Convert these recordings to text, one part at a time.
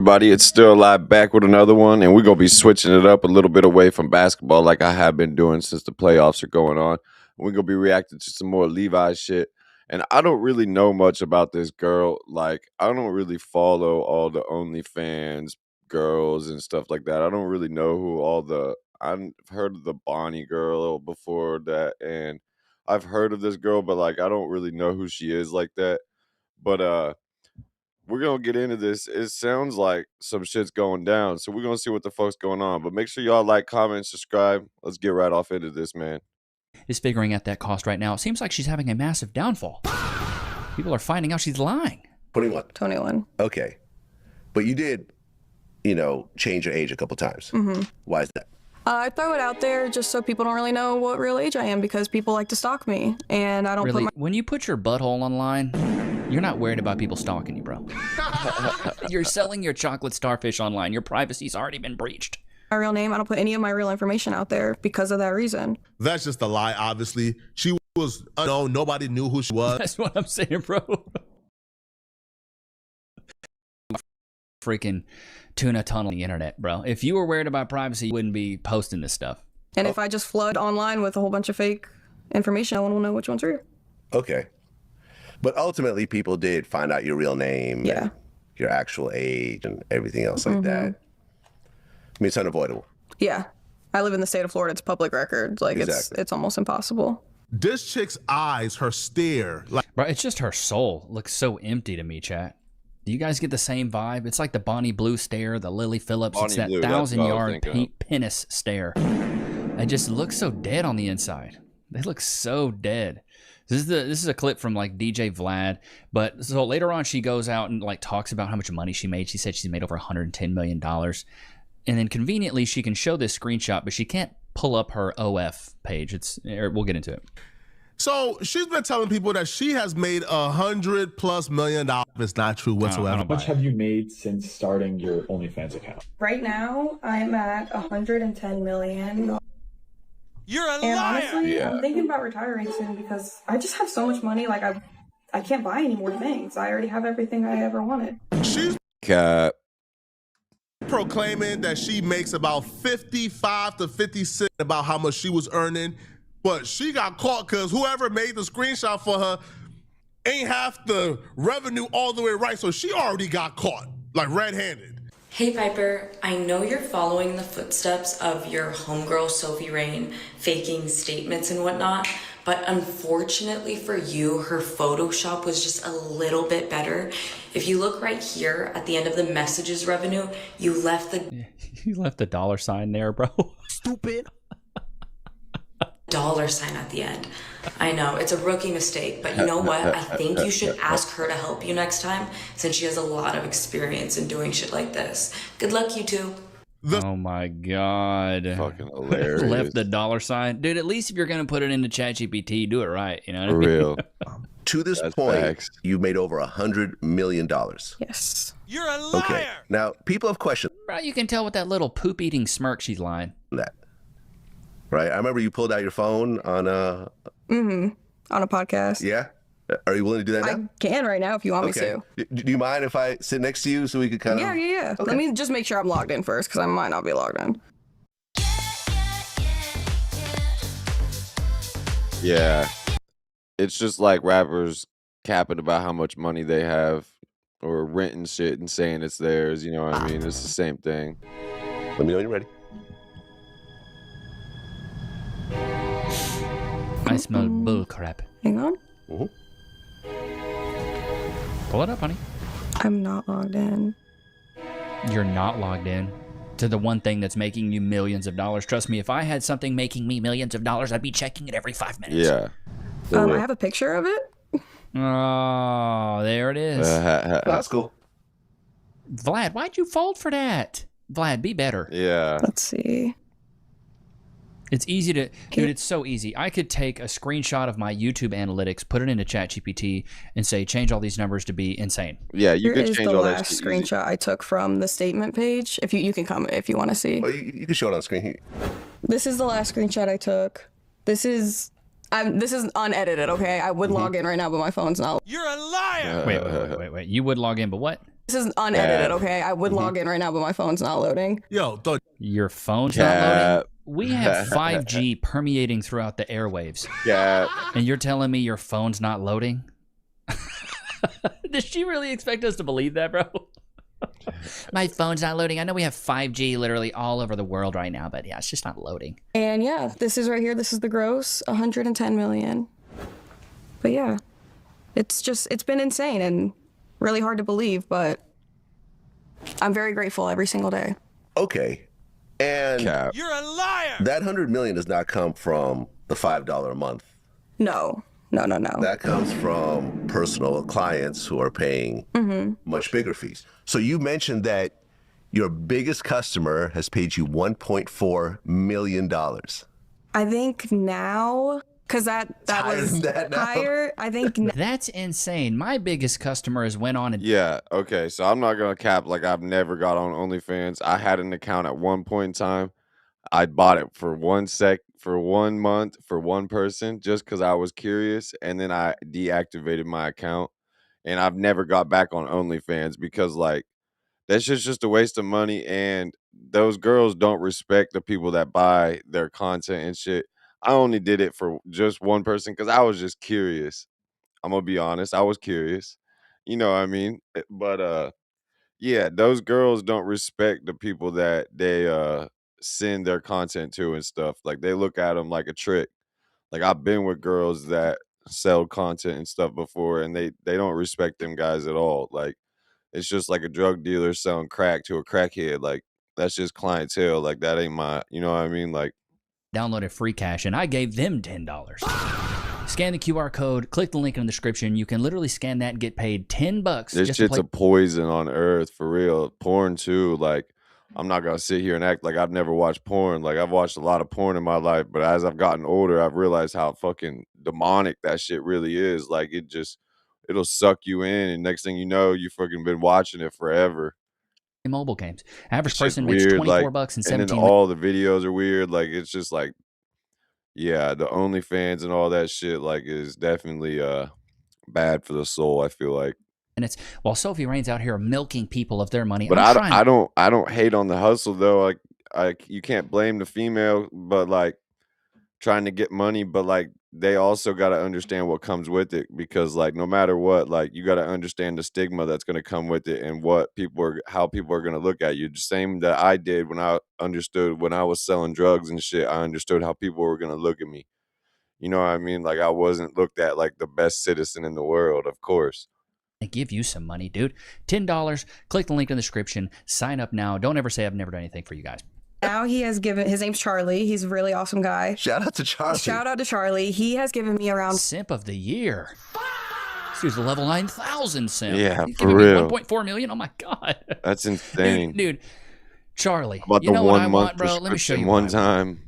Everybody, it's still live back with another one, and we're gonna be switching it up a little bit away from basketball, like I have been doing since the playoffs are going on. We're gonna be reacting to some more Levi shit, and I don't really know much about this girl. Like, I don't really follow all the OnlyFans girls and stuff like that. I don't really know who all the. I've heard of the Bonnie girl before that, and I've heard of this girl, but like I don't really know who she is like that. But we're gonna get into this. It sounds like some shit's going down, so we're gonna see what the fuck's going on. But make sure y'all like, comment, subscribe. Let's get right off into this, man. Is figuring out that cost right now. It seems like she's having a massive downfall. People are finding out she's lying. 21. 21. Okay. But you did, change your age a couple times. Mm-hmm. Why is that? I throw it out there just so people don't really know what real age I am because people like to stalk me, and I don't Really, put when you put your butthole online, you're not worried about people stalking you, bro. You're selling your chocolate starfish online. Your privacy's already been breached. my real name. I don't put any of my real information out there because of that reason. That's just a lie, obviously. She was unknown. Nobody knew who she was. That's what I'm saying, bro. Freaking tuna tunnel on the internet, bro. If you were worried about privacy, you wouldn't be posting this stuff. And if I just flood online with a whole bunch of fake information, no one will know which one's real. Okay. But ultimately, people did find out your real name, Yeah. and your actual age, and everything else like that. I mean, it's unavoidable. Yeah. I live in the state of Florida. It's public record. Like, Exactly. it's almost impossible. This chick's eyes, her stare, like Bro, it's just her soul looks so empty to me, chat. Do you guys get the same vibe? It's like the Bonnie Blue stare, the Lily Phillips. Bonnie It's that Blue, that's what I was 1,000-yard thinking of. penis stare. It just looks so dead on the inside. They look so dead. This is a clip from like DJ Vlad. But so later on, she goes out and like talks about how much money she made. She said she's made over $110 million. And then conveniently, she can show this screenshot, but she can't pull up her OF page. We'll get into it. so she's been telling people that she has made $100+ million. It's not true whatsoever. don't How much have you made since starting your OnlyFans account? Right now, I'm at 110 million. You're a And liar! honestly, Yeah. I'm thinking about retiring soon because I just have so much money. Like, I can't buy any more things. I already have everything I ever wanted. She's Cap. proclaiming that she makes about 55 to 56 about how much she was earning, but she got caught because whoever made the screenshot for her ain't half the revenue all the way right, so she already got caught, like red-handed. Hey Piper, I know you're following the footsteps of your homegirl Sophie Rain, faking statements and whatnot, but unfortunately for you, her Photoshop was just a little bit better. If you look right here at the end of the messages revenue, you left the You left the dollar sign there, bro. Stupid. dollar sign at the end. I know, it's a rookie mistake, but you know what? I think you should ask her to help you next time, since she has a lot of experience in doing shit like this. Good luck, you two. Oh my god. Fucking hilarious. Left the dollar sign. Dude, at least if you're going to put it into ChatGPT, do it right. You know what I For mean? real. To this That's point, facts. you've made over $100 million. Yes. You're a liar! Okay. Now, people have questioned Bro, you can tell with that little poop-eating smirk she's lying. that. Right? I remember you pulled out your phone on On a podcast. yeah? Are you willing to do that I now? can right now if you want me to. Do you mind if I sit next to you so we could kind of... Yeah. Okay. Let me just make sure I'm logged in first because I might not be logged in. Yeah. It's just like rappers capping about how much money they have or renting shit and saying it's theirs. You know what I mean? It's the same thing. Let me know when you're ready. I smell bull crap. Hang on. Pull it up, honey. I'm not logged in. You're not logged in to the one thing that's making you millions of dollars. Trust me, if I had something making me millions of dollars, I'd be checking it every 5 minutes. Yeah. I have a picture of it. Oh, there it is. That's cool. Vlad, why'd you fold for that? Vlad, be better. Yeah. Let's see. It's easy to, dude, it's so easy. I could take a screenshot of my YouTube analytics, put it into ChatGPT, and say, change all these numbers to be insane. Yeah, you Here can is change the all that last shit easy. screenshot I took from the statement page. If you can comment if you want to see. Well, you can show it on screen here. This is the last screenshot I took. This is unedited, okay? I would log in right now, but my phone's not. You're a liar! Wait. You would log in, but what? This is unedited, okay? I would log in right now, but my phone's not loading. Yo, thought Your phone's not loading? Cap. We have 5G permeating throughout the airwaves. Cap. And you're telling me your phone's not loading? Does she really expect us to believe that, bro? My phone's not loading. I know we have 5G literally all over the world right now, but yeah, it's just not loading. And yeah, this is right here. This is the gross, 110 million. But yeah, it's been insane and really hard to believe, but I'm very grateful every single day. Okay. And Cap. You're a liar. that 100 million does not come from the $5 a month. No. That comes from personal clients who are paying much bigger fees. So you mentioned that your biggest customer has paid you $1.4 million. I think now, because that higher was than that now. higher, I think That's insane. My biggest customer has went on and Yeah, okay. So I'm not gonna cap like I've never got on OnlyFans. I had an account at one point in time. I bought it for 1 month for one person just because I was curious, and then I deactivated my account, and I've never got back on OnlyFans because like that's just a waste of money, and those girls don't respect the people that buy their content and shit. I only did it for just one person because I was just curious. I'm gonna be honest, I was curious. You know what I mean? But yeah, those girls don't respect the people that they send their content to and stuff. Like they look at them like a trick. Like I've been with girls that sell content and stuff before, and they don't respect them guys at all. Like it's just like a drug dealer selling crack to a crackhead. Like that's just clientele. Like that ain't my, you know what I mean? Like downloaded free cash, and I gave them $10. Scan the QR code, click the link in the description. You can literally scan that and get paid $10 this just to shit's play. a poison on earth for real. Porn too. Like I'm not gonna sit here and act like I've never watched porn. Like I've watched a lot of porn in my life, but as I've gotten older, I've realized how fucking demonic that shit really is. Like it'll suck you in, and next thing you know, you fucking been watching it forever. Mobile games. Average It's just person makes weird. Like, $24 and and then 17. all the videos are weird. Like it's just like, yeah, the OnlyFans and all that shit like is definitely bad for the soul. I feel like. minutes while Sophie Rain's out here milking people of their money. But I'm trying. I don't hate on the hustle though. Like you can't blame the female, but like trying to get money, but like they also got to understand what comes with it, because like no matter what, like you got to understand the stigma that's going to come with it and how people are going to look at you. The same that I did when I understood when I was selling drugs and shit. I understood how people were going to look at me. You know what I mean? Like I wasn't looked at like the best citizen in the world, of course. I give you some money, dude. $10. Click the link in the description. Sign up now. Don't ever say I've never done anything for you guys. Now he has given, his name's Charlie. He's a really awesome guy. Shout out to Charlie. Shout out to Charlie. He has given me around Simp of the year. This dude's a level 9,000 simp. Yeah, He's for giving real. me 1.4 million. Oh my god, That's insane. dude. Charlie, About you know what I 1 want, month bro? Let me show you one what I time.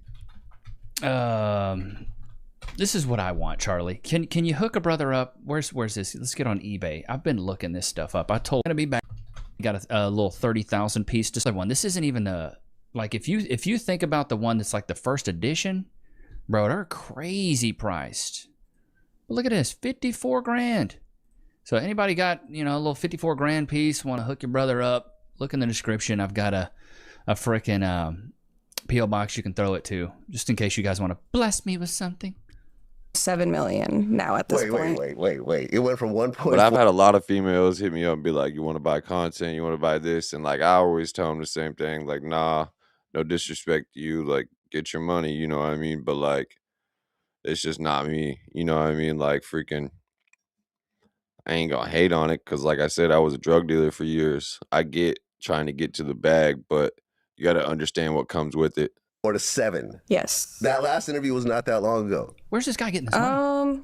want. This is what I want, Charlie. Can you hook a brother up? Where's this? Let's get on eBay. I've been looking this stuff up. I told I'm gonna be back. Got a little 30,000 piece display one. This isn't even a like if you think about the one that's like the first edition, bro, they're crazy priced. But look at this, 54 grand. So anybody got a little 54 grand piece? Want to hook your brother up? Look in the description. I've got a freaking PO box you can throw it to, just in case you guys want to bless me with something. 7 million now at this point. Wait. It went from 1.4. But I've had a lot of females hit me up and be like, you want to buy content? You want to buy this? And like, I always tell them the same thing. Like, nah, no disrespect to you. Like, get your money. You know what I mean? But like, it's just not me. You know what I mean? Like, freaking, I ain't gonna hate on it. Cause like I said, I was a drug dealer for years. I get trying to get to the bag, but you got to understand what comes with it. 4 to 7. Yes. That last interview was not that long ago. Where's this guy getting this money?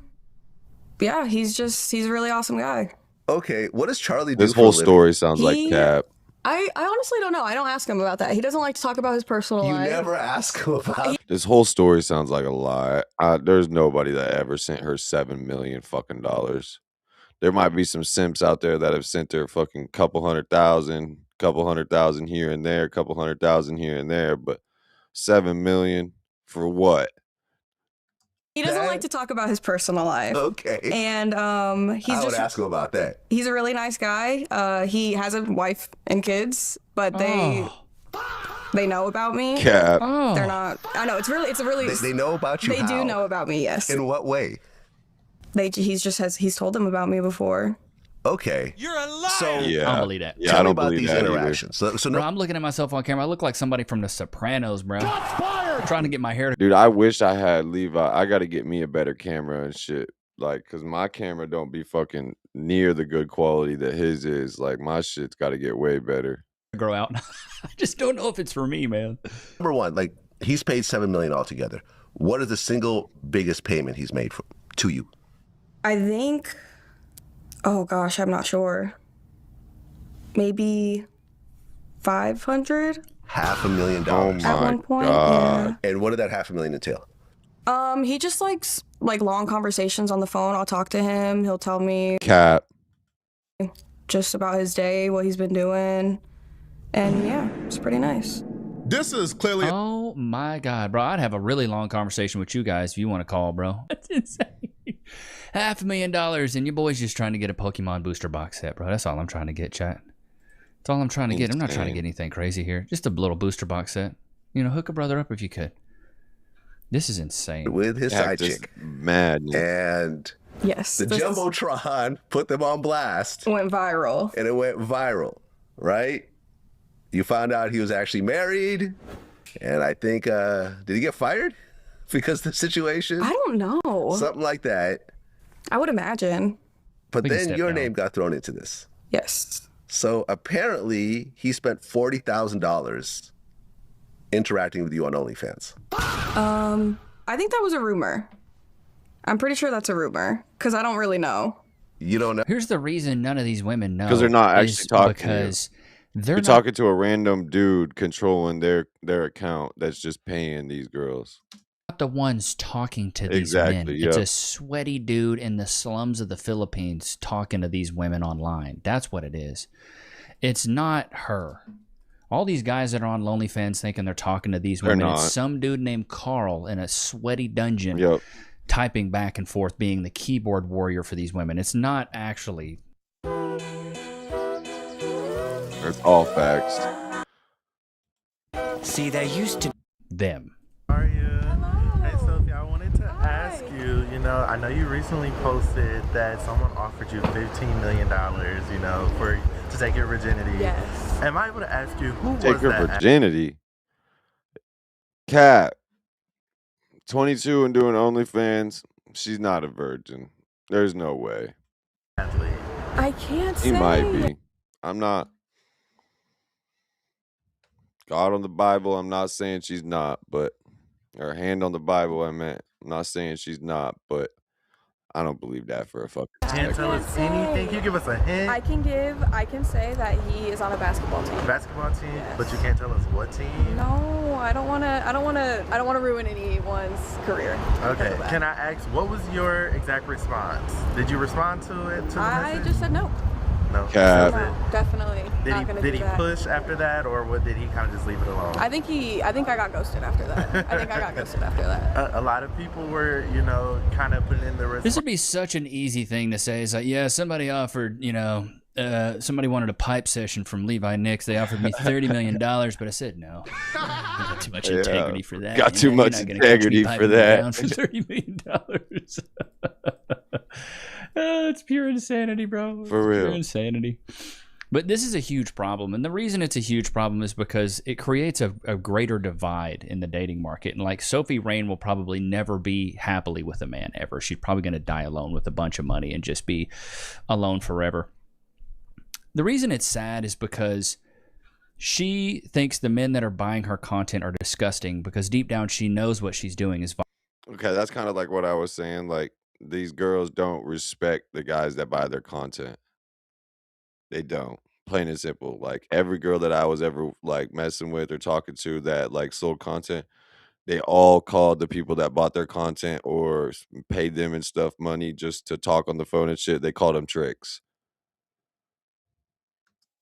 Yeah, he's a really awesome guy. Okay, what does Charlie do This for a whole living? story sounds like cap. I honestly don't know. I don't ask him about that. He doesn't like to talk about his personal You life. never ask him about This whole story sounds like a lie. There's nobody that ever sent her $7 million fucking dollars. There might be some simps out there that have sent her fucking couple hundred thousand here and there, couple hundred thousand here and there, but $7 million for what? He doesn't like to talk about his personal life. Okay. And he's I would just ask him about that. he's a really nice guy. He has a wife and kids, but they know about me. Cap. They're not. I know it's a really. They know about you. They do know about me. Yes. In what way? He's told them about me before. Okay. You're a liar. So Yeah. I don't believe that. Yeah, tell I me don't about believe these that interactions. So Bro, no, I'm looking at myself on camera. I look like somebody from The Sopranos, bro. I'm trying to get my hair. Dude, I wish I had Levi. I got to get me a better camera and shit. Like, cause my camera don't be fucking near the good quality that his is. Like, my shit's got to get way better. Grow out. I just don't know if it's for me, man. number one, like he's paid $7 million altogether. What is the single biggest payment he's made to you? I think. Oh gosh, I'm not sure. Maybe 500 $500,000. Oh at my one point. God. And what did that $500,000 entail? Yeah. He just likes like long conversations on the phone. I'll talk to him. He'll tell me Cap. just about his day, what he's been doing, and yeah, it's pretty nice. This is clearly Oh my God, bro. I'd have a really long conversation with you guys if you want to call, bro. That's insane. $500,000 and your boy's just trying to get a Pokemon booster box set, bro. That's all I'm trying to get, chat. That's all I'm trying to get. I'm not trying to get anything crazy here. Just a little booster box set. You know, hook a brother up if you could. This is insane. With his side Just chick. madness. And Yes. the this Jumbotron put them on blast. went viral. And it went viral, right? You found out he was actually married. And I think, did he get fired because of the situation? I don't know. Something like that. I would imagine. But We can then step your down. name got thrown into this. Yes. So apparently he spent $40,000 interacting with you on OnlyFans. I think that was a rumor. I'm pretty sure that's a rumor because I don't really know. You don't know? Here's the reason none of these women know. 'Cause they're not actually is talking to you. Because they're You're not talking to a random dude controlling their account that's just paying these girls. the ones talking to these Exactly, men. It's yep. a sweaty dude in the slums of the Philippines talking to these women online. That's what it is. It's not her. All these guys that are on OnlyFans thinking they're talking to these They're women. not. It's some dude named Carl in a sweaty dungeon Yep. typing back and forth, being the keyboard warrior for these women. It's not actually It's all facts. See, there used to them. How are you? Hey, Sophie, I wanted to ask you, I know you recently posted that someone offered you $15 million, to take your virginity. Yes. Am I able to ask you, who Take was her that? virginity. Cat. 22 and doing OnlyFans. She's not a virgin. There's no way. athlete? I can't He say. might be. I'm not. God on the Bible, I'm not saying she's not, but her hand on the Bible, I meant. I'm not saying she's not, but I don't believe that for a fucking Can't second. tell us anything. Can you give us a hint? I can say that he is on a basketball team. Basketball team, Yes. but you can't tell us what team. No, I don't want to ruin anyone's career. because Okay. of that. Can I ask, what was your exact response? Did you respond to it? To the I message? just said no. No. Cap. No, definitely Did not he gonna did do he that. push after that, or did he kind of just leave it alone? I think I got ghosted after that. I think I got ghosted after that. A lot of people were, kind of putting in the response. This would be such an easy thing to say. It's like, yeah, somebody offered, somebody wanted a pipe session from Levi Nicks. They offered me $30 million, but I said no. I got too much Yeah. integrity for that. Got too You're much not gonna catch me integrity for piping that. down for $30 million. It's pure insanity, bro. For It's real. Pure insanity. But this is a huge problem. And the reason it's a huge problem is because it creates a greater divide in the dating market. And like Sophie Rain will probably never be happily with a man ever. She's probably going to die alone with a bunch of money and just be alone forever. The reason it's sad is because she thinks the men that are buying her content are disgusting because deep down she knows what she's doing is Okay, that's kind of like what I was saying. Like, these girls don't respect the guys that buy their content. They don't. Plain and simple. Like, every girl that I was ever like messing with or talking to that like sold content, they all called the people that bought their content or paid them and stuff money just to talk on the phone and shit. They called them tricks.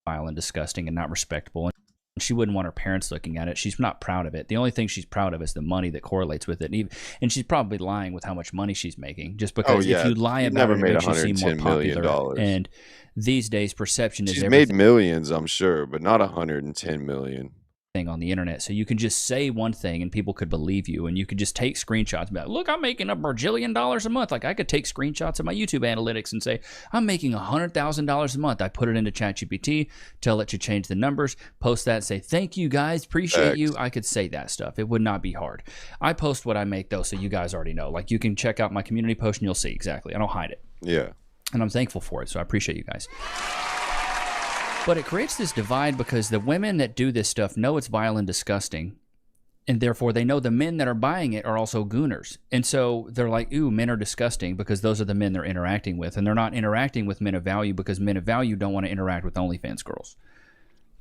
vile and disgusting and not respectable. She wouldn't want her parents looking at it. She's not proud of it. The only thing she's proud of is the money that correlates with it. And she's probably lying with how much money she's making, just because if you lie about it, it makes you seem more popular. And these days, perception is She's everything. made millions, I'm sure, but not 110 million. On the internet, so you can just say one thing and people could believe you, and you could just take screenshots about, look, I'm making $1 bajillion a month. Like, I could take screenshots of my YouTube analytics and say I'm making $100,000 a month. I put it into ChatGPT, tell it to change the numbers, post that, and say thank you guys, appreciate you. I could say that stuff. It would not be hard. I post what I make though, so you guys already know. Like, you can check out my community post and you'll see exactly. I don't hide it. Yeah, and I'm thankful for it, so I appreciate you guys. But it creates this divide because the women that do this stuff know it's vile and disgusting, and therefore they know the men that are buying it are also gooners. And so they're like, ooh, men are disgusting, because those are the men they're interacting with. And they're not interacting with men of value because men of value don't want to interact with OnlyFans girls.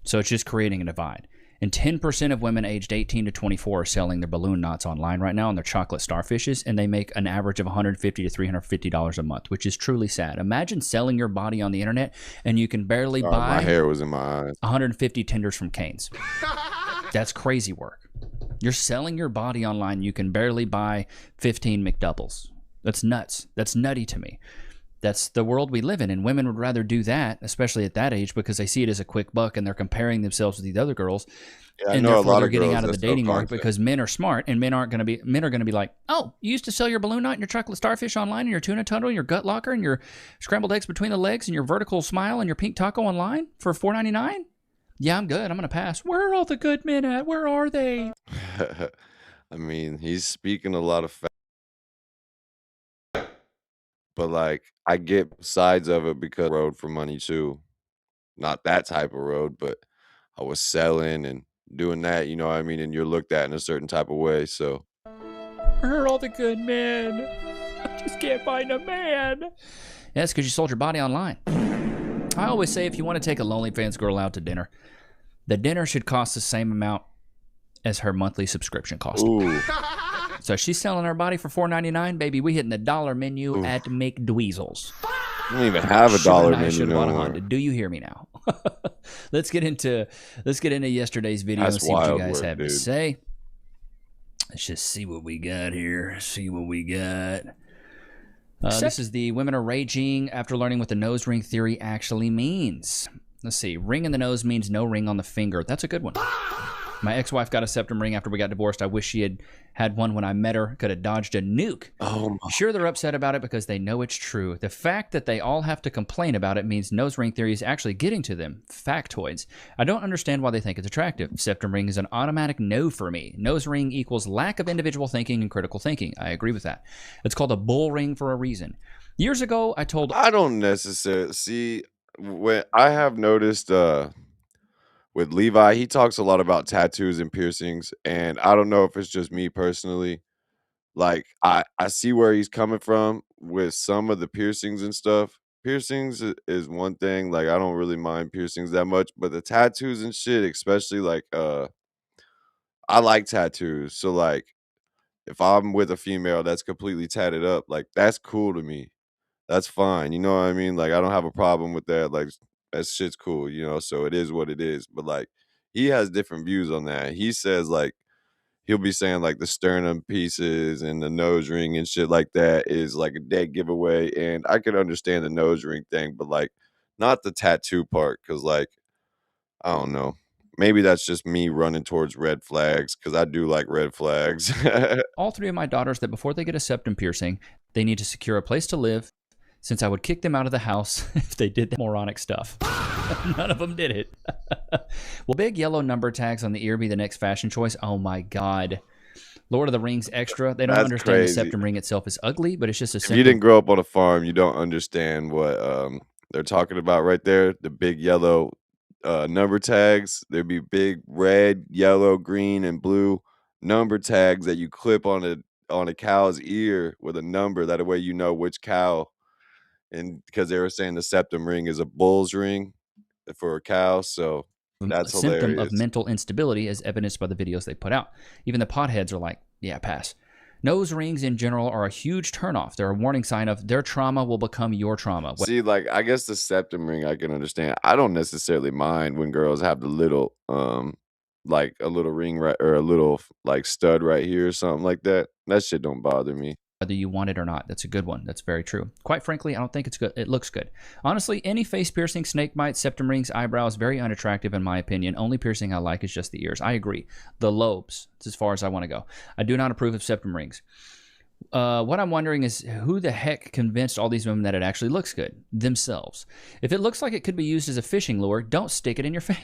So it's just creating a divide. And 10% of women aged 18 to 24 are selling their balloon knots online right now, and their chocolate starfishes, and they make an average of $150 to $350 a month, which is truly sad. Imagine selling your body on the internet and you can barely buy my hair was in my eyes. 150 tenders from Cane's. That's crazy work. You're selling your body online. You can barely buy 15 McDoubles. That's nuts. That's nutty to me. That's the world we live in, and women would rather do that, especially at that age, because they see it as a quick buck, and they're comparing themselves with these other girls, and therefore they're getting out of the dating market because men are smart, and men are going to be like, oh, you used to sell your balloon knot and your chocolate starfish online, and your tuna tunnel, and your gut locker, and your scrambled eggs between the legs, and your vertical smile, and your pink taco online for $4.99? Yeah, I'm good. I'm going to pass. Where are all the good men at? Where are they? I mean, he's speaking a lot of facts. But, like, I get sides of it because I rode for money too. Not that type of road, but I was selling and doing that, you know what I mean? And you're looked at in a certain type of way, so. Where are all the good men? I just can't find a man. Yeah, that's because you sold your body online. I always say if you want to take a OnlyFans girl out to dinner, the dinner should cost the same amount as her monthly subscription cost. Ooh. So she's selling her body for $4.99, baby. We hitting the dollar menu at McDweezels. I don't even have a dollar menu no more. Do you hear me now? Let's get into yesterday's video and see what you guys have to say. Let's just see what we got here. See what we got. This is the women are raging after learning what the nose ring theory actually means. Let's see. Ring in the nose means no ring on the finger. That's a good one. My ex-wife got a septum ring after we got divorced. I wish she had one when I met her. Could have dodged a nuke. Oh, sure, they're upset about it because they know it's true. The fact that they all have to complain about it means nose ring theory is actually getting to them. Factoids. I don't understand why they think it's attractive. Septum ring is an automatic no for me. Nose ring equals lack of individual thinking and critical thinking. I agree with that. It's called a bull ring for a reason. Years ago, I don't necessarily see when I have noticed with Levi, he talks a lot about tattoos and piercings, and I don't know if it's just me personally. Like, I see where he's coming from with some of the piercings and stuff. Piercings is one thing. Like, I don't really mind piercings that much, but the tattoos and shit, especially like, I like tattoos. So like, if I'm with a female that's completely tatted up, like that's cool to me. That's fine. You know what I mean? Like, I don't have a problem with that. Like, that shit's cool, you know? So it is what it is. But, like, he has different views on that. He says, like, he'll be saying, like, the sternum pieces and the nose ring and shit like that is, like, a dead giveaway. And I can understand the nose ring thing, but, like, not the tattoo part. Because, like, I don't know. Maybe that's just me running towards red flags because I do like red flags. all three of my daughters that before they get a septum piercing, they need to secure a place to live, since I would kick them out of the house if they did that moronic stuff. None of them did it. Will big yellow number tags on the ear be the next fashion choice? Oh my God. Lord of the Rings extra. They don't understand the septum ring itself is ugly, but it's just a If you didn't grow up on a farm, you don't understand what they're talking about right there. The big yellow number tags. There'd be big red, yellow, green, and blue number tags that you clip on a cow's ear with a number. That way you know which cow. And because they were saying the septum ring is a bull's ring for a cow, so that's a symptom hilarious. of mental instability, as evidenced by the videos they put out. Even the potheads are like, yeah, pass. Nose rings in general are a huge turnoff. They're a warning sign of their trauma will become your trauma. See, like, I guess the septum ring I can understand. I don't necessarily mind when girls have the little like a little ring right or a little like stud right here or something like that. That shit don't bother me. Whether you want it or not. That's a good one. That's very true. Quite frankly, I don't think it's good. It looks good. Honestly, any face piercing, snake bite, septum rings, eyebrows, very unattractive in my opinion. Only piercing I like is just the ears. I agree. The lobes, it's as far as I want to go. I do not approve of septum rings. What I'm wondering is who the heck convinced all these women that it actually looks good? Themselves. If it looks like it could be used as a fishing lure, don't stick it in your face.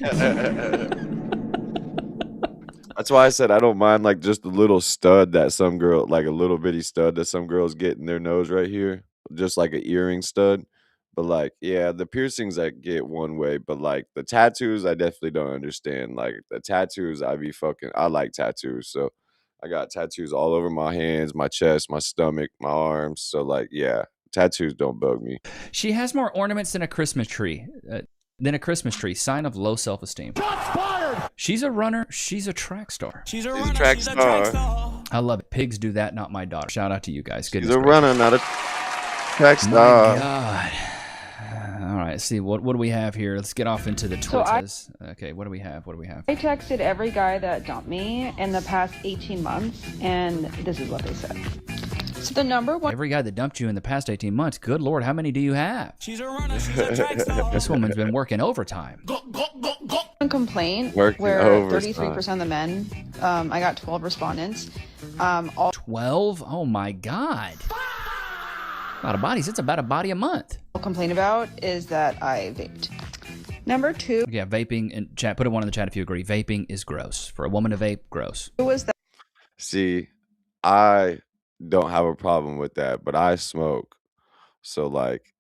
That's why I said I don't mind like just a little stud that some girl, like a little bitty stud that some girls get in their nose right here, just like an earring stud. But like, yeah, the piercings I get one way, but like the tattoos, I definitely don't understand. Like the tattoos, I like tattoos, so I got tattoos all over my hands, my chest, my stomach, my arms. So like, yeah, tattoos don't bug me. She has more ornaments than a Christmas tree. Sign of low self-esteem. She's a runner. She's a track star. She's a She's a runner. track She's a track star. star. I love it. Pigs do that, not my daughter. Shout out to you guys. She's Goodness a gracious. runner, not a track My star. God. All right, let's see. What do we have here? Let's get off into the Twitters. Okay, what do we have? I texted every guy that dumped me in the past 18 months, and this is what they said. So the number one Every guy that dumped you in the past 18 months, good Lord, how many do you have? She's a runner. She's a track star. This woman's been working overtime. complaint Working where overtime. 33% of the men, I got 12 respondents. All 12? Oh my God. A lot of bodies. It's about a body a month. complain about is that I vaped. Number two Yeah, vaping in chat. Put a one in the chat if you agree. Vaping is gross. For a woman to vape, gross. was that See, I don't have a problem with that, but I smoke. So like,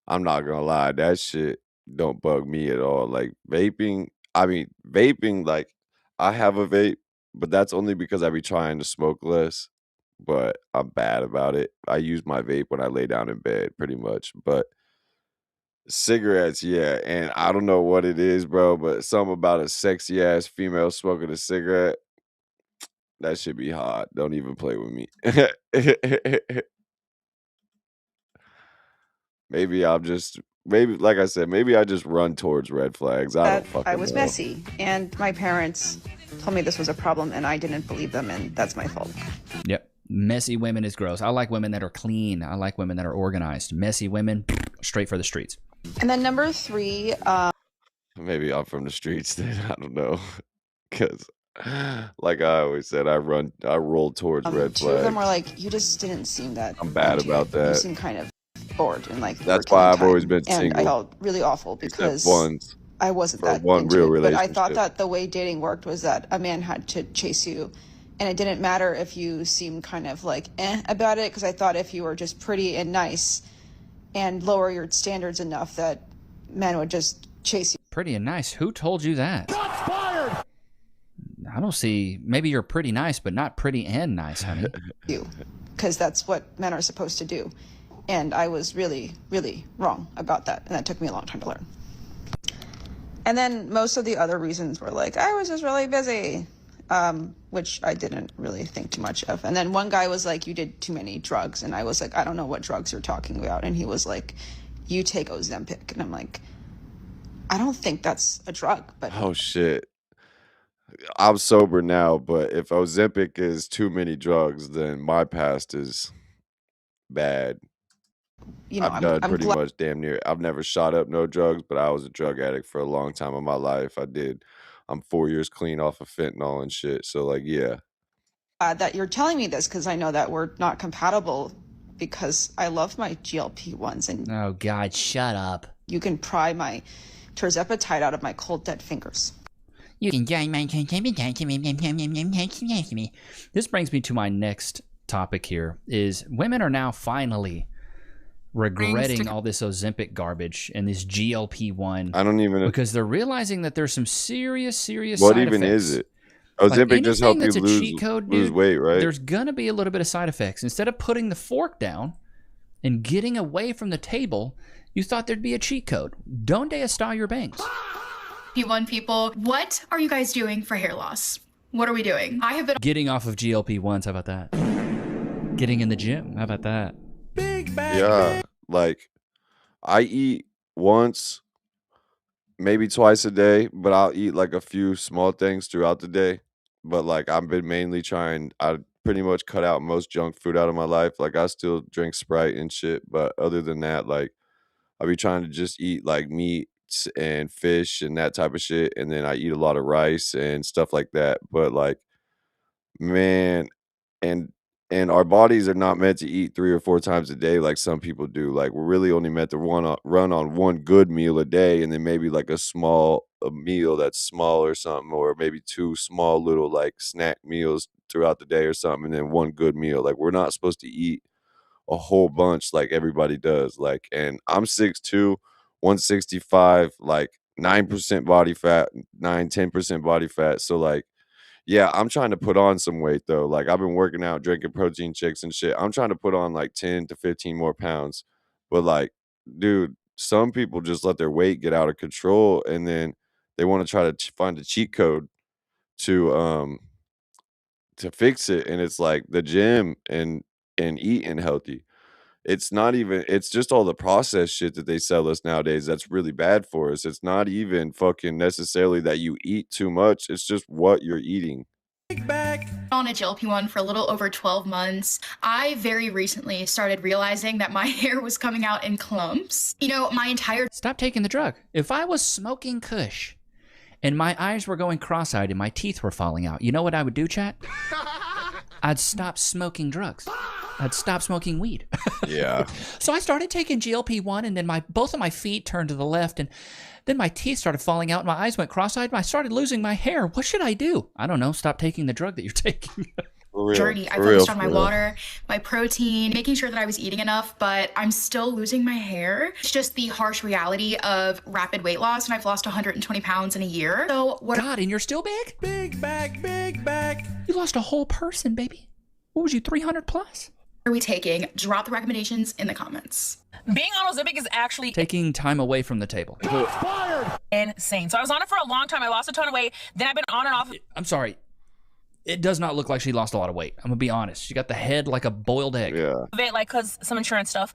I'm not gonna lie, that shit don't bug me at all. Like vaping, like I have a vape, but that's only because I be trying to smoke less. But I'm bad about it. I use my vape when I lay down in bed, pretty much. But cigarettes, yeah, and I don't know what it is, bro, but something about a sexy ass female smoking a cigarette, that should be hot. Don't even play with me. Maybe like I said, maybe I just run towards red flags. I don't fucking I was know. messy, and my parents told me this was a problem, and I didn't believe them, and that's my fault. Yep. Messy women is gross. I like women that are clean. I like women that are organized. Messy women, straight for the streets. And then number three, Maybe I'm from the streets then. I don't know. Cause like I always said, I roll towards red two of them were flags. like, you just didn't seem that. I'm bad into about it. You that. seem kind of bored and like. That's we're why killing I've always time." been And I single. felt really awful Except because once. I wasn't For that one into real it. But I thought relationship. that the way dating worked was that a man had to chase you, and it didn't matter if you seemed kind of like about it, because I thought if you were just pretty and nice and lower your standards enough that men would just chase you. Pretty and nice. Who told you that? I don't see. Maybe you're pretty nice, but not pretty and nice, honey. Because that's what men are supposed to do. And I was really, really wrong about that. And that took me a long time to learn. And then most of the other reasons were like, I was just really busy, which I didn't really think too much of. And then one guy was like, you did too many drugs. And I was like, I don't know what drugs you're talking about. And he was like, you take Ozempic. And I'm like, I don't think that's a drug. But Oh shit. I'm sober now, but if Ozempic is too many drugs, then my past is bad. you know, I've done I'm pretty glad much damn near. I've never shot up no drugs, but I was a drug addict for a long time in my life. I'm 4 years clean off of fentanyl and shit. So like, yeah. that you're telling me this, because I know that we're not compatible, because I love my GLP-1s and Oh God, shut up. you can pry my terzepatide out of my cold dead fingers. You can join my. This brings me to my next topic here. Is women are now finally regretting all this Ozempic garbage and this GLP-1 I don't even. because they're realizing that there's some serious What side even effects. is it? Like Ozempic just help anything you that's a cheat code, lose dude, weight, right? There's gonna be a little bit of side effects. Instead of putting the fork down and getting away from the table, you thought there'd be a cheat code. Donde está your banks? P1 people, what are you guys doing for hair loss? What are we doing? I have been Getting off of GLP-1s, how about that? Getting in the gym, how about that? Big bag. Yeah, like I eat once maybe twice a day, but I'll eat like a few small things throughout the day. But like I've been mainly trying, I pretty much cut out most junk food out of my life. Like I still drink Sprite and shit, but other than that, like I'll be trying to just eat like meats and fish and that type of shit. And then I eat a lot of rice and stuff like that. But like, man, and and our bodies are not meant to eat 3 or 4 times a day like some people do. Like, we're really only meant to run on 1 good meal a day and then maybe, like, a meal that's small or something, or maybe 2 small little, like, snack meals throughout the day or something, and then 1 good meal. Like, we're not supposed to eat a whole bunch like everybody does, like, and I'm 6'2", 165, like, 9% body fat, 10% body fat, so, like, yeah, I'm trying to put on some weight though. Like I've been working out, drinking protein shakes and shit. I'm trying to put on like 10 to 15 more pounds. But like, dude, some people just let their weight get out of control and then they want to try to find a cheat code to um to fix it, and it's like the gym and eating healthy. It's not even, it's just all the processed shit that they sell us nowadays that's really bad for us. It's not even fucking necessarily that you eat too much. It's just what you're eating. On a GLP-1 for a little over 12 months, I very recently started realizing that my hair was coming out in clumps. You know, my entire... Stop taking the drug. If I was smoking Kush and my eyes were going cross-eyed and my teeth were falling out, you know what I would do, chat? I'd stop smoking drugs. I'd stop smoking weed. Yeah. So I started taking GLP-1, and then both of my feet turned to the left, and then my teeth started falling out, and my eyes went cross-eyed, and I started losing my hair. What should I do? I don't know. Stop taking the drug that you're taking. Journey. I focused on my water, my protein, making sure that I was eating enough, but I'm still losing my hair. It's just the harsh reality of rapid weight loss, and I've lost 120 pounds in a year. So what? God, and you're still big? Big back. You lost a whole person, baby. What was you, 300 plus? Are we taking? Drop the recommendations in the comments. Being on Ozempic is actually taking time away from the table. Insane. So I was on it for a long time. I lost a ton of weight. Then I've been on and off. I'm sorry. It does not look like she lost a lot of weight. I'm gonna be honest. She got the head like a boiled egg. Yeah. Of it, like, cause some insurance stuff.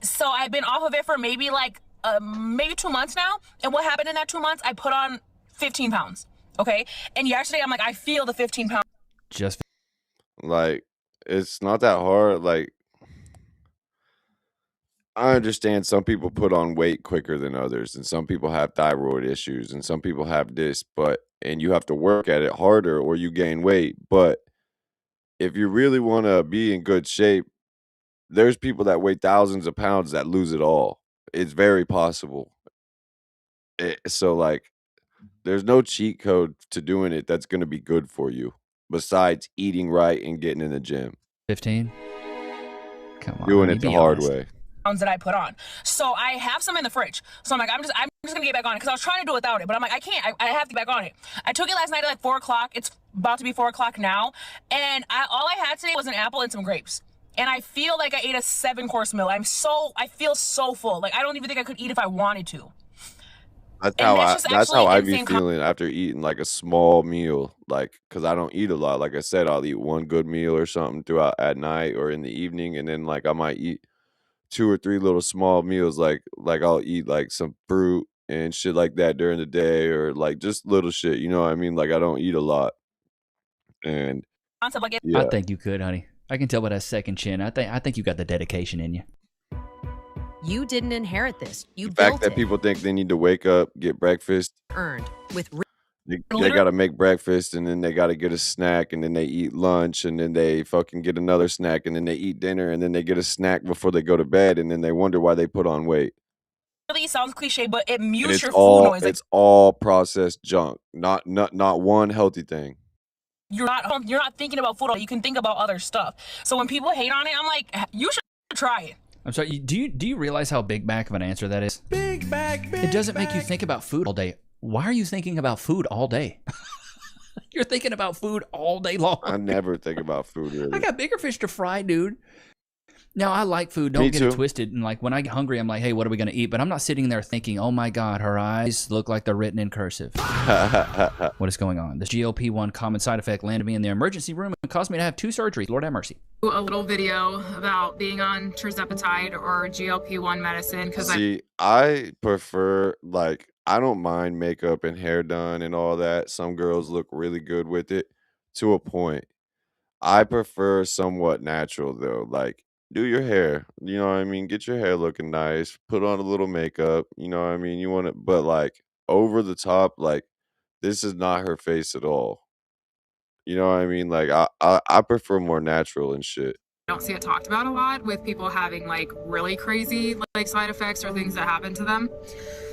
So I've been off of it for maybe 2 months now. And what happened in that 2 months? I put on 15 pounds. Okay. And yesterday I'm like, I feel the 15 pounds. Just like, it's not that hard. Like, I understand some people put on weight quicker than others, and some people have thyroid issues, and some people have this, and you have to work at it harder or you gain weight. But if you really want to be in good shape, there's people that weigh thousands of pounds that lose it all. It's very possible. So like, there's no cheat code to doing it that's going to be good for you besides eating right and getting in the gym. 15? Come on. Doing it the hard way. Pounds that I put on. So I have some in the fridge. So I'm like, I'm just gonna get back on it because I was trying to do it without it, but I'm like, I can't. I have to get back on it. I took it last night at like 4 o'clock. It's about to be 4 o'clock now, and all I had today was an apple and some grapes. And I feel like I ate a 7-course meal. I feel so full. Like I don't even think I could eat if I wanted to. That's how I be feeling after eating like a small meal, like, because I don't eat a lot. Like I said, I'll eat 1 good meal or something throughout at night or in the evening, and then like I might eat 2 or 3 little small meals, like I'll eat like some fruit and shit like that during the day, or like just little shit, you know what I mean? Like I don't eat a lot. And yeah. I think you could, honey. I can tell by that second chin. I think you got the dedication in you. You didn't inherit this. You the built fact that it. people think they need to wake up, get breakfast, Earned with. They got to make breakfast, and then they got to get a snack, and then they eat lunch, and then they fucking get another snack, and then they eat dinner, and then they get a snack before they go to bed, and then they wonder why they put on weight. Really sounds cliche, but it mutes It's your all, food noise. it's all processed junk, not one healthy thing. You're not thinking about food. You can think about other stuff. So when people hate on it, I'm like, you should try it. I'm sorry. Do you realize how big back of an answer that is? Big back. It doesn't make you think about food all day. Why are you thinking about food all day? You're thinking about food all day long. I never think about food, really. I got bigger fish to fry, dude. Now, I like food. Don't get it twisted. And like when I get hungry, I'm like, hey, what are we going to eat? But I'm not sitting there thinking, oh my God, her eyes look like they're written in cursive. What is going on? This GLP-1 common side effect landed me in the emergency room and caused me to have 2 surgeries. Lord have mercy. A little video about being on tirzepatide or GLP-1 medicine because I prefer, like, I don't mind makeup and hair done and all that. Some girls look really good with it to a point. I prefer somewhat natural though. Like, do your hair, you know what I mean? Get your hair looking nice. Put on a little makeup, you know what I mean? You want it, but like over the top, like this is not her face at all. You know what I mean? Like I prefer more natural and shit. I don't see it talked about a lot with people having like really crazy like side effects or things that happen to them.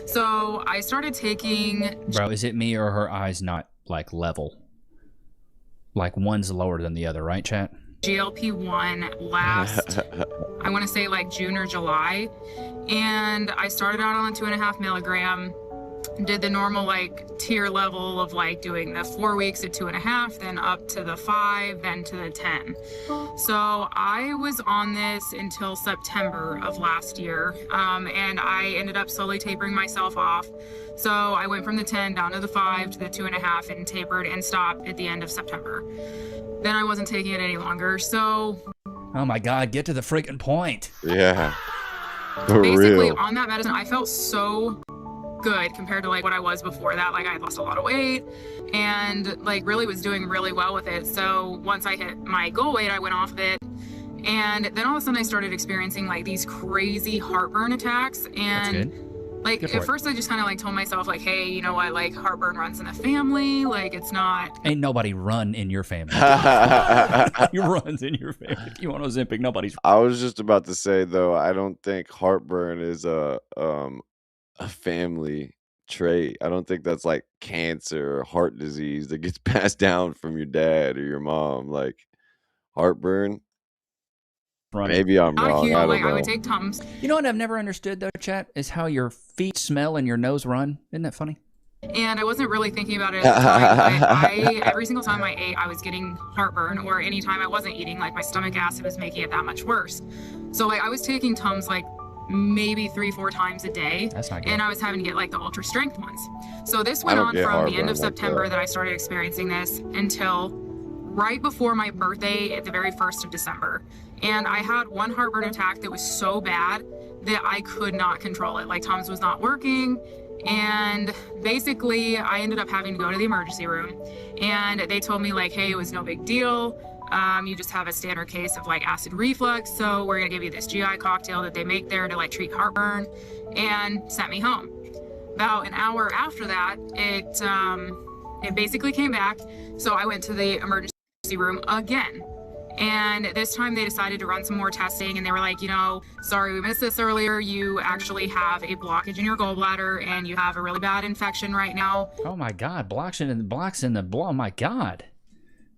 So I started taking. Bro, is it me or her eyes not like level? Like one's lower than the other, right, chat? GLP-1 last, I want to say like June or July. And I started out on a 2.5 milligram, did the normal like tier level of like doing the 4 weeks at 2.5, then up to the 5, then to the 10. So I was on this until September of last year. And I ended up slowly tapering myself off. So I went from the 10 down to the 5 to the 2.5 and tapered and stopped at the end of September. Then I wasn't taking it any longer. So oh my God, get to the freaking point. Yeah. For basically real. on that medicine, I felt so good compared to like what I was before that. Like I had lost a lot of weight and like really was doing really well with it. So once I hit my goal weight, I went off of it. And then all of a sudden I started experiencing like these crazy heartburn attacks. And like at first I just kind of like told myself like, hey, you know what, like heartburn runs in the family. Like it's not. Ain't nobody run in your family. You runs in your family. If you want Ozempic, nobody's. I was just about to say though, I don't think heartburn is a family trait. I don't think that's like cancer or heart disease that gets passed down from your dad or your mom. Like heartburn. Maybe I'm wrong. I don't know. I would take Tums. You know what I've never understood though, chat, is how your feet smell and your nose run. Isn't that funny? And I wasn't really thinking about it at the time, but every single time I ate, I was getting heartburn, or anytime I wasn't eating, like my stomach acid was making it that much worse. So like I was taking Tums like maybe 3-4 times a day. That's not good. And I was having to get like the ultra strength ones. So this went on from the end of September that I started experiencing this until right before my birthday at the very 1st of December. And I had one heartburn attack that was so bad that I could not control it. Like Tums was not working. And basically I ended up having to go to the emergency room, and they told me like, hey, it was no big deal. You just have a standard case of like acid reflux. So we're gonna give you this GI cocktail that they make there to like treat heartburn, and sent me home. About an hour after that, it basically came back. So I went to the emergency room again. And this time they decided to run some more testing, and they were like, you know, sorry, we missed this earlier. You actually have a blockage in your gallbladder and you have a really bad infection right now. Oh my God, blocks in the blood. Oh my God.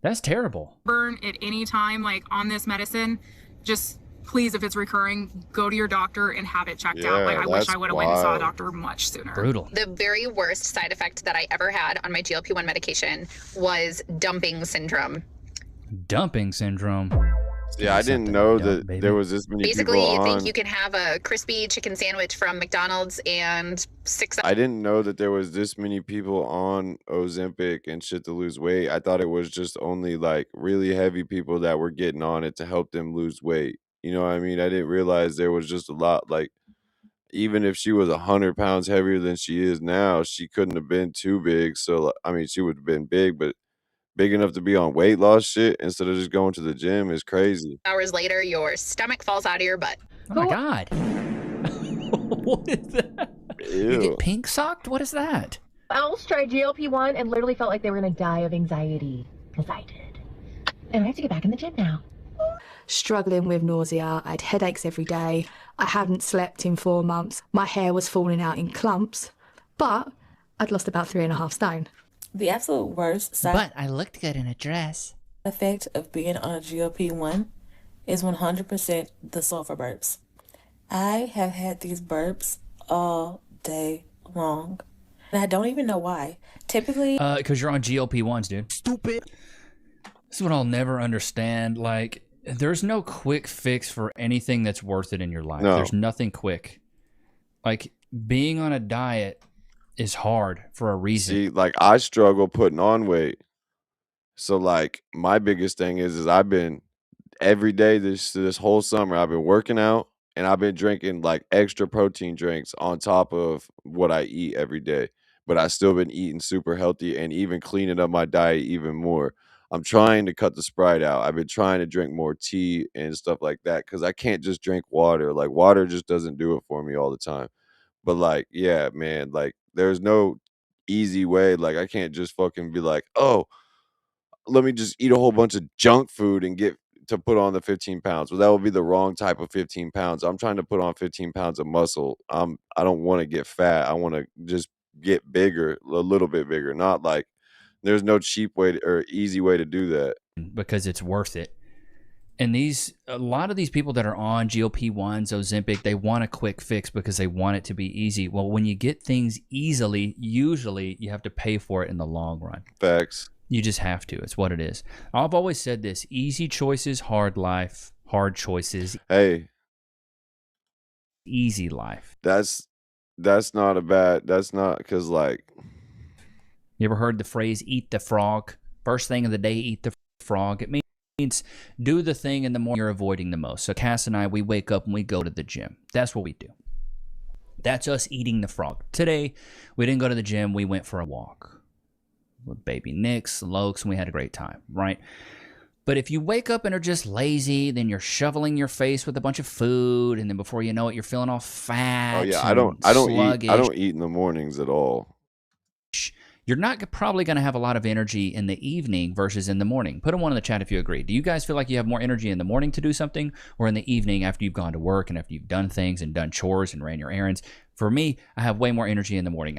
That's terrible. Burn at any time, like on this medicine, just please, if it's recurring, go to your doctor and have it checked out. Like I wish I would have went and saw a doctor much sooner. Brutal. The very worst side effect that I ever had on my GLP-1 medication was dumping syndrome. Dumping syndrome. Yeah, I didn't know that there was this many Basically, people you on. think you can have a crispy chicken sandwich from McDonald's and 6 I didn't know that there was this many people on Ozempic and shit to lose weight. I thought it was just only like really heavy people that were getting on it to help them lose weight. You know what I mean? I didn't realize there was just a lot. Like, even if she was 100 pounds heavier than she is now, she couldn't have been too big. So, I mean, she would have been big, but big enough to be on weight loss shit instead of just going to the gym is crazy. hours later, your stomach falls out of your butt. Oh my God. What is that? Ew. You get pink socked? What is that? Else tried GLP-1 and literally felt like they were going to die of anxiety. Because I did. And I have to get back in the gym now. Struggling with nausea. I had headaches every day. I hadn't slept in 4 months. My hair was falling out in clumps. But I'd lost about 3.5 stone. The absolute worst side But I looked good in a dress. effect of being on a GLP-1 is 100% the sulfur burps. I have had these burps all day long. And I don't even know why. Typically... Because you're on GLP-1s, dude. Stupid. This is what I'll never understand. Like, there's no quick fix for anything that's worth it in your life. No. There's nothing quick. Like, being on a diet is hard for a reason. See, like I struggle putting on weight. So like my biggest thing is I've been every day this whole summer I've been working out and I've been drinking like extra protein drinks on top of what I eat every day. But I still been eating super healthy and even cleaning up my diet even more. I'm trying to cut the Sprite out. I've been trying to drink more tea and stuff like that because I can't just drink water. Like water just doesn't do it for me all the time. But like, yeah, man, like there's no easy way. Like I can't just fucking be like, oh, let me just eat a whole bunch of junk food and get to put on the 15 pounds. Well, that would be the wrong type of 15 pounds. I'm trying to put on 15 pounds of muscle. I don't want to get fat. I want to just get bigger, a little bit bigger. Not like there's no cheap way or easy way to do that. Because it's worth it. And a lot of these people that are on GLP-1s, Ozempic, they want a quick fix because they want it to be easy. Well, when you get things easily, usually you have to pay for it in the long run. Facts. You just have to. It's what it is. I've always said this: easy choices, hard life; hard choices, easy life. That's not a bad. That's not because like. You ever heard the phrase "eat the frog"? First thing of the day, eat the frog. It means do the thing in the morning you're avoiding the most. So Cass and I, we wake up and we go to the gym. That's what we do. That's us eating the frog. Today, we didn't go to the gym. We went for a walk with baby Nix, Lokes, and we had a great time, right? But if you wake up and are just lazy, then you're shoveling your face with a bunch of food, and then before you know it, you're feeling all fat. Oh yeah, I don't eat in the mornings at all. You're not probably going to have a lot of energy in the evening versus in the morning. Put a 1 in the chat if you agree. Do you guys feel like you have more energy in the morning to do something, or in the evening after you've gone to work and after you've done things and done chores and ran your errands? For me, I have way more energy in the morning.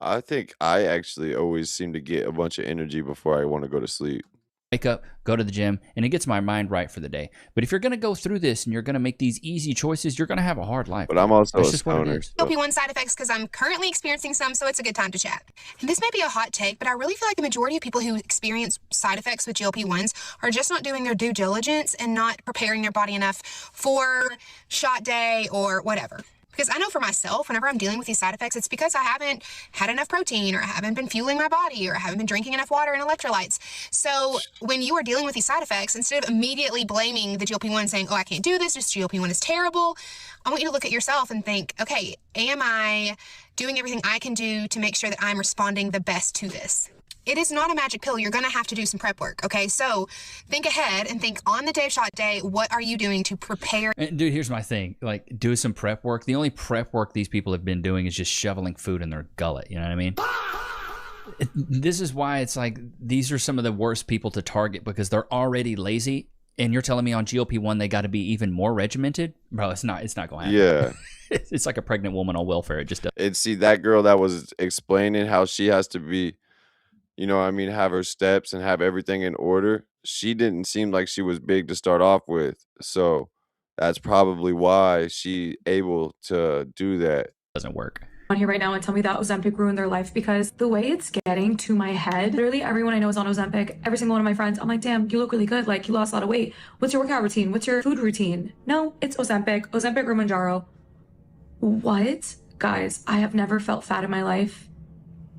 I think I actually always seem to get a bunch of energy before I want to go to sleep. Wake up, go to the gym, and it gets my mind right for the day. But if you're going to go through this and you're going to make these easy choices, you're going to have a hard life. But I'm also That's a just what it stoner. is. GLP-1 side effects because I'm currently experiencing some, so it's a good time to chat. And this may be a hot take, but I really feel like the majority of people who experience side effects with GLP-1s are just not doing their due diligence and not preparing their body enough for shot day or whatever. Because I know for myself, whenever I'm dealing with these side effects, it's because I haven't had enough protein or I haven't been fueling my body or I haven't been drinking enough water and electrolytes. So when you are dealing with these side effects, instead of immediately blaming the GLP-1 saying, oh, I can't do this GLP-1 is terrible, I want you to look at yourself and think, okay, am I doing everything I can do to make sure that I'm responding the best to this? It is not a magic pill. You're going to have to do some prep work, okay? So think ahead and think on the day of shot day, what are you doing to prepare? And dude, here's my thing. Like, do some prep work. The only prep work these people have been doing is just shoveling food in their gullet. You know what I mean? This is why it's like these are some of the worst people to target because they're already lazy. And you're telling me on GLP-1 they got to be even more regimented? Bro, it's not going to happen. Yeah. It's like a pregnant woman on welfare. It just does. And see, that girl that was explaining how she has to be, you know what I mean, have her steps and have everything in order. She didn't seem like she was big to start off with. So that's probably why she able to do that. Doesn't work. On here right now and tell me that Ozempic ruined their life because the way it's getting to my head, literally everyone I know is on Ozempic. Every single one of my friends, I'm like, damn, you look really good. Like, you lost a lot of weight. What's your workout routine? What's your food routine? No, it's Ozempic. Ozempic Kilimanjaro. What? Guys, I have never felt fat in my life.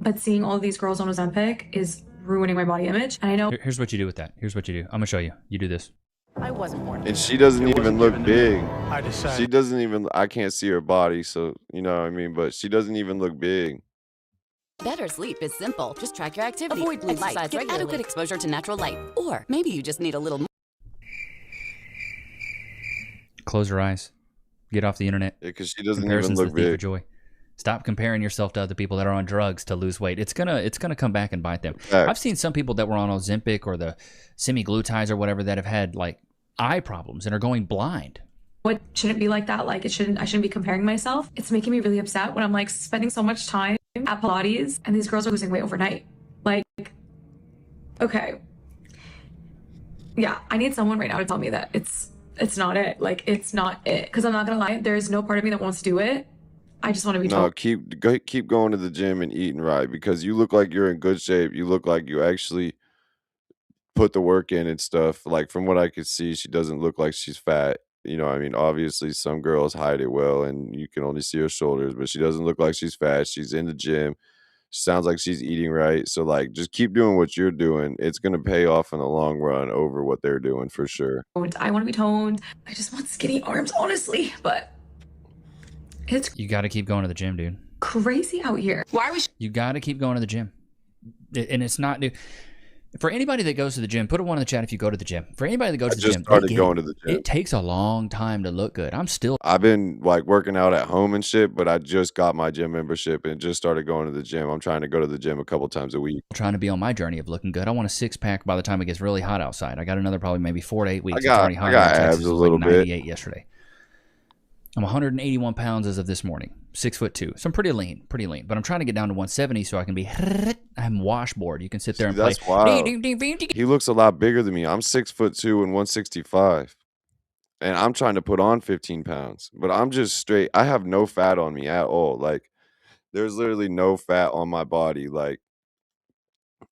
But seeing all of these girls on Ozempic is ruining my body image. And I know. Here's what you do with that. Here's what you do. I'm going to show you. You do this. I wasn't born. And she doesn't even look big. I decided. She doesn't even, I can't see her body, so you know what I mean, but she doesn't even look big. Better sleep is simple. Just track your activity. Avoid blue light. Get regularly. adequate exposure to natural light. Or maybe you just need a little more. Close your eyes. Get off the internet. Yeah, because she doesn't Comparison's even look the thief of big. joy. Stop comparing yourself to other people that are on drugs to lose weight. It's gonna come back and bite them. I've seen some people that were on Ozempic or the semaglutides or whatever that have had like eye problems and are going blind. What shouldn't be like that? Like, I shouldn't be comparing myself. It's making me really upset when I'm like spending so much time at Pilates and these girls are losing weight overnight. Like, okay. Yeah, I need someone right now to tell me that it's not it. Like, it's not it. Because I'm not gonna lie, there's no part of me that wants to do it. I just want to be told. No, keep going to the gym and eating right because you look like you're in good shape. You look like you actually put the work in and stuff. Like from what I could see, she doesn't look like she's fat. You know, I mean, obviously some girls hide it well and you can only see her shoulders, but she doesn't look like she's fat. She's in the gym. Sounds like she's eating right. So like, just keep doing what you're doing. It's gonna pay off in the long run over what they're doing for sure. I want to be toned. I just want skinny arms, honestly. But it's You got to keep going to the gym, dude. crazy out here. Why was You got to keep going to the gym. And it's not new. For anybody that goes to the gym, put a 1 in the chat if you go to the gym. For anybody that goes to the gym, started going to the gym. It takes a long time to look good. I've been like working out at home and shit, but I just got my gym membership and just started going to the gym. I'm trying to go to the gym a couple times a week. Trying to be on my journey of looking good. I want a 6-pack by the time it gets really hot outside. I got another probably maybe 4 to 8 weeks. I got abs a little bit. 98 yesterday. I'm 181 pounds as of this morning. 6'2". So I'm pretty lean. But I'm trying to get down to 170 so I can be. I'm washboard. You can sit there and That's play. wild. He looks a lot bigger than me. I'm 6'2" and 165, and I'm trying to put on 15 pounds. But I'm just straight. I have no fat on me at all. Like, there's literally no fat on my body. Like,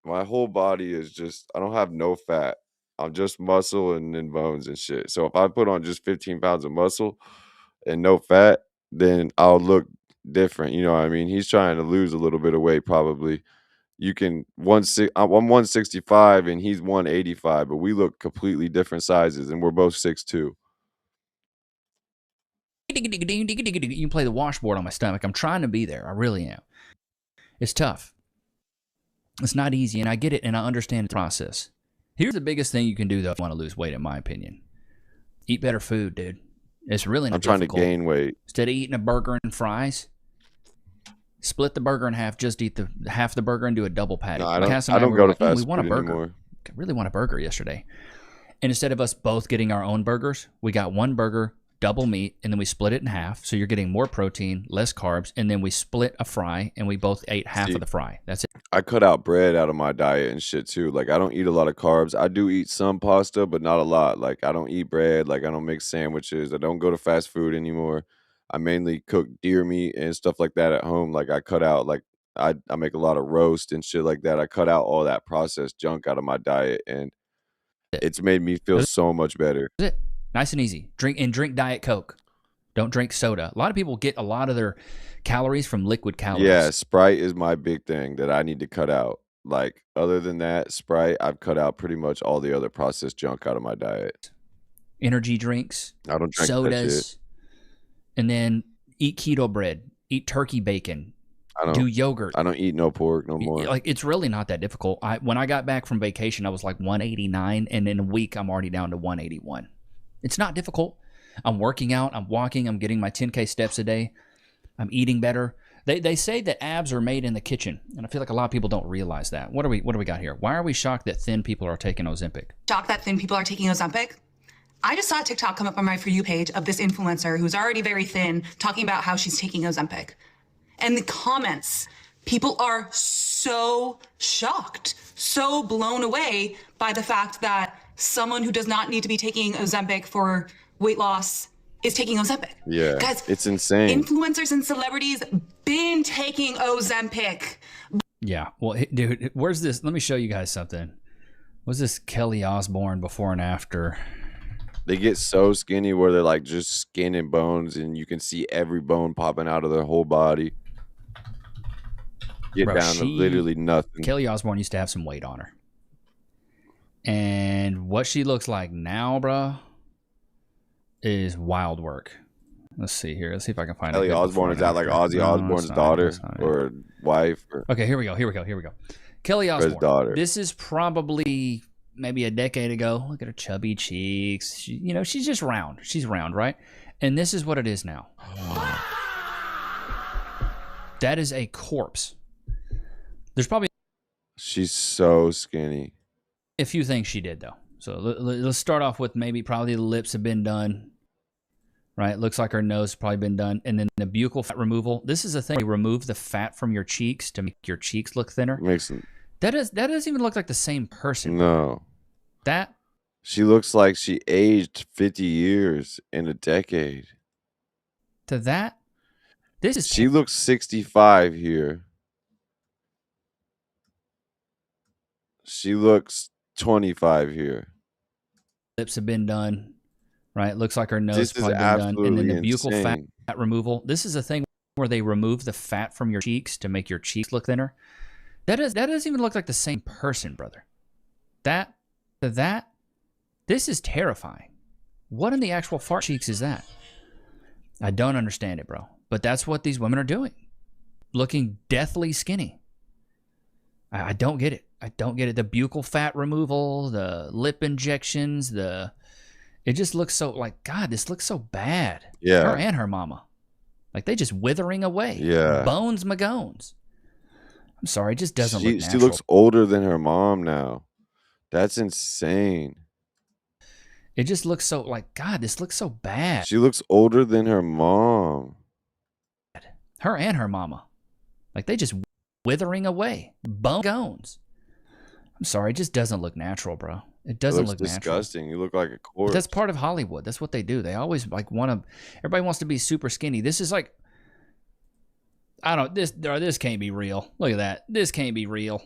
my whole body is just. I don't have no fat. I'm just muscle and then bones and shit. So if I put on just 15 pounds of muscle and no fat, then I'll look different. You know what I mean? He's trying to lose a little bit of weight probably. You can I'm 165 and he's 185, but we look completely different sizes and we're both 6'2". You can play the washboard on my stomach. I'm trying to be there. I really am. It's tough. It's not easy, and I get it, and I understand the process. Here's the biggest thing you can do, though, if you want to lose weight, in my opinion. Eat better food, dude. It's really not I'm trying difficult. to gain weight. Instead of eating a burger and fries, split the burger in half. Just eat the half the burger and do a double patty. No, I don't go to fast We want a food burger. anymore. I really want a burger yesterday. And instead of us both getting our own burgers, we got one burger, double meat, and then we split it in half. So you're getting more protein, less carbs, and then we split a fry, and we both ate half of the fry. That's it. I cut out bread out of my diet and shit too. Like, I don't eat a lot of carbs. I do eat some pasta, but not a lot. Like, I don't eat bread. Like, I don't make sandwiches. I don't go to fast food anymore. I mainly cook deer meat and stuff like that at home. Like, I cut out, like, I make a lot of roast and shit like that. I cut out all that processed junk out of my diet, and it's made me feel so much better. That's it. Nice and easy. Drink Diet Coke. Don't drink soda. A lot of people get a lot of their calories from liquid calories. Yeah, Sprite is my big thing that I need to cut out. Like, other than that, Sprite, I've cut out pretty much all the other processed junk out of my diet. Energy drinks. I don't drink sodas. that shit. And then eat keto bread. Eat turkey bacon. Do yogurt. I don't eat no pork no more. Like, it's really not that difficult. When I got back from vacation, I was like 189, and in a week, I'm already down to 181. It's not difficult. I'm working out. I'm walking. I'm getting my 10K steps a day. I'm eating better. They say that abs are made in the kitchen, and I feel like a lot of people don't realize that. What do we got here? Why are we shocked that thin people are taking Ozempic? Shocked that thin people are taking Ozempic? I just saw a TikTok come up on my For You page of this influencer who's already very thin talking about how she's taking Ozempic. And the comments, people are so shocked, so blown away by the fact that someone who does not need to be taking Ozempic for weight loss is taking Ozempic. Yeah, guys, it's insane. Influencers and celebrities been taking Ozempic. Yeah, well, dude, where's this? Let me show you guys something. What's this Kelly Osbourne before and after? They get so skinny where they're like just skin and bones, and you can see every bone popping out of their whole body. Get down to literally nothing. Kelly Osbourne used to have some weight on her. And what she looks like now, bro, is wild work. Let's see here. Let's see if I can find Kelly Osbourne, is that like Ozzy Osbourne's daughter or wife? Okay, here we go. Kelly Osbourne. His daughter. This is probably maybe a decade ago. Look at her chubby cheeks. She's just round. She's round, right? And this is what it is now. That is a corpse. There's probably... She's so skinny. A few things she did, though. So let's start off with probably the lips have been done. Right? Looks like her nose has probably been done. And then the buccal fat removal. This is a thing. They remove the fat from your cheeks to make your cheeks look thinner. That doesn't even look like the same person. No. That? She looks like she aged 50 years in a decade. To that? She looks 65 here. She looks 25 here. Lips have been done. Right? Looks like her nose has probably been done. And then the buccal fat removal. This is a thing where they remove the fat from your cheeks to make your cheeks look thinner. That doesn't even look like the same person, brother. This is terrifying. What in the actual fart cheeks is that? I don't understand it, bro. But that's what these women are doing. Looking deathly skinny. I don't get it. I don't get it. The buccal fat removal, the lip injections, it just looks so like, God, this looks so bad. Yeah. Her and her mama. Like they just withering away. Yeah. Bones magones. I'm sorry, it just doesn't look natural. She looks older than her mom now. That's insane. It just looks so like, God, this looks so bad. She looks older than her mom. Her and her mama. Like they just withering away. Bones. I'm sorry, it just doesn't look natural, bro. It doesn't look disgusting. natural. You look like a corpse. But that's part of Hollywood. That's what they do. They always like everybody wants to be super skinny. This is like, this can't be real. Look at that. This can't be real.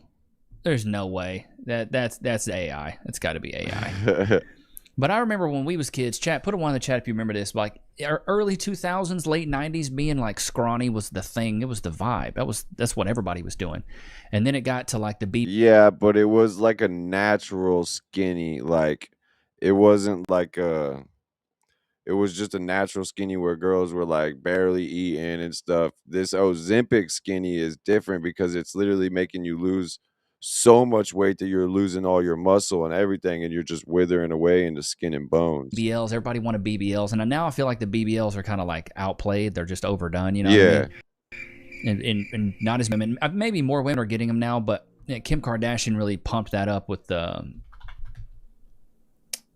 There's no way. That's AI. It's got to be AI. But I remember when we was kids, chat, put a one in the chat if you remember this, like early 2000s, late 90s, being like scrawny was the thing. It was the vibe. That's what everybody was doing. And then it got to like the beat. Yeah, but it was like a natural skinny. Like it wasn't like it was just a natural skinny where girls were like barely eating and stuff. This Ozempic skinny is different because it's literally making you lose so much weight that you're losing all your muscle and everything, and you're just withering away into skin and bones. BBLs, everybody wanted BBLs, and now I feel like the BBLs are kind of like outplayed. They're just overdone, you know? Yeah. What I mean? And not as women. Maybe more women are getting them now, but Kim Kardashian really pumped that up with the,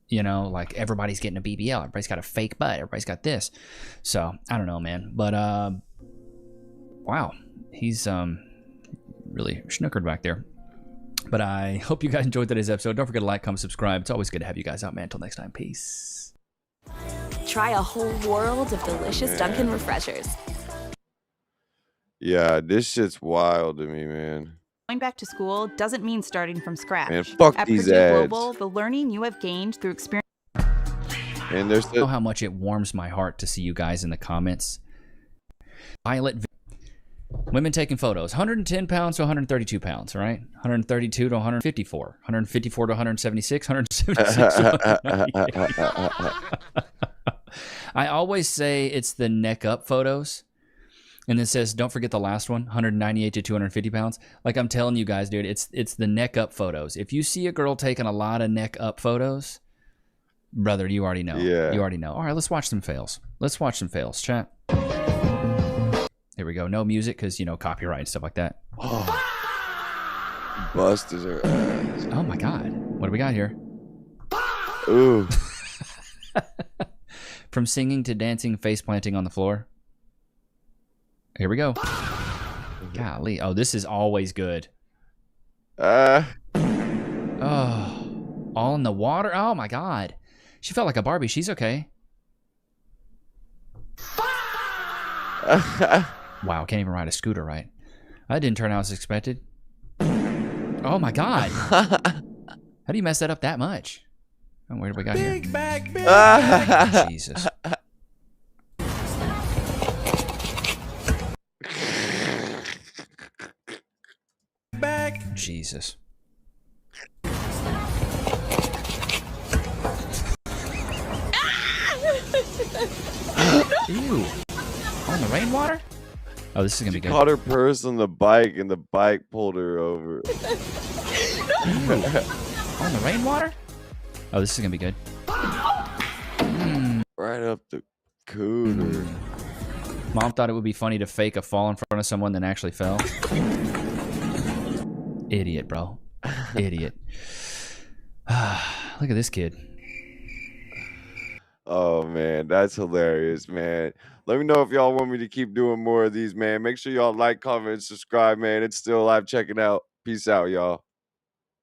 like everybody's getting a BBL. Everybody's got a fake butt. Everybody's got this. So I don't know, man. But wow, he's really snookered back there. But I hope you guys enjoyed today's episode. Don't forget to like, comment, subscribe. It's always good to have you guys out, man. Until next time, peace. Try a whole world of delicious Dunkin' Refreshers. Yeah, this shit's wild to me, man. Going back to school doesn't mean starting from scratch. Man, fuck At these Purdue ads. Global, the learning you have gained through experience. And there's I know how much it warms my heart to see you guys in the comments. Women taking photos, 110 pounds to 132 pounds, right? 132 to 154, 154 to 176, 176 to 198. I always say it's the neck up photos. And it says, don't forget the last one, 198 to 250 pounds. Like I'm telling you guys, dude, it's the neck up photos. If you see a girl taking a lot of neck up photos, brother, you already know. Yeah. You already know. All right, let's watch some fails. Let's watch some fails, chat. Here we go. No music because, copyright and stuff like that. Oh. Busted her ass. Oh, my God. What do we got here? Ooh. From singing to dancing, face planting on the floor. Here we go. Golly. Oh, this is always good. Oh, all in the water. Oh, my God. She felt like a Barbie. She's okay. Wow, can't even ride a scooter right. That didn't turn out as expected. Oh my God. How do you mess that up that much? Oh, where do we got here? Big bag. Jesus. Back. Jesus. Ew. On the rainwater? Oh, this is going to be good. Caught her purse on the bike, and the bike pulled her over. On the rainwater? Oh, this is going to be good. Right up the cooter. Mom thought it would be funny to fake a fall in front of someone than actually fell. Idiot, bro. Idiot. Look at this kid. Oh, man. That's hilarious, man. Let me know if y'all want me to keep doing more of these, man. Make sure y'all like, comment, and subscribe, man. It's still live. Check it out. Peace out, y'all.